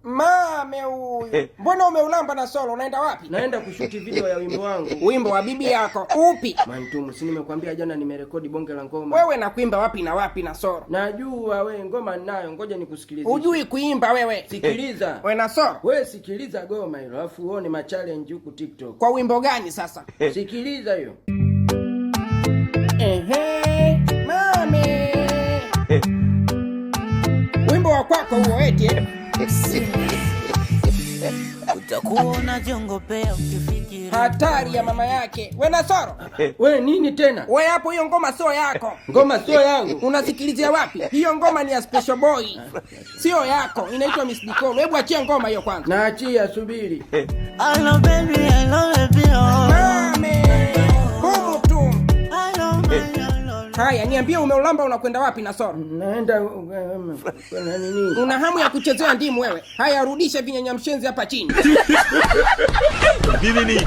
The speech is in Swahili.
Mame huyu. Mbona umeulamba na solo? Unaenda wapi? Naenda kushuti video ya wimbo wangu. Wimbo wa bibi yako upi? Mantumu, si nimekwambia jana nimerekodi bonge la ngoma. Wewe na kuimba wapi na solo? Najua we ngoma ninayo, ngoja nikusikilize. Hujui kuimba wewe. Sikiliza. Wewe na solo? Wewe sikiliza goma hilo, alafu uone ma challenge huku TikTok. Kwa wimbo gani sasa? Sikiliza hiyo. Ehe, mame. Wimbo wa kwako huo eti. Utakuwa unajiongopea ukifikiri Hatari ya mama yake. We na soro? We nini tena? We hapo, hiyo ngoma sio yako. Ngoma sio yangu. Unasikilizia wapi? Hiyo ngoma ni ya Special Boy. Sio yako. Inaitwa Miss Dikolo. Hebu achia ngoma hiyo kwanza. Naachia, subiri. I love baby, I love baby, oh. Mame. Humu tu. I love my love. Haya, niambie umeulamba unakwenda wapi na soro? Naenda kuna nini? Una hamu ya kuchezea ndimu wewe? Haya, rudisha vinyanya mshenzi hapa chini. Nini?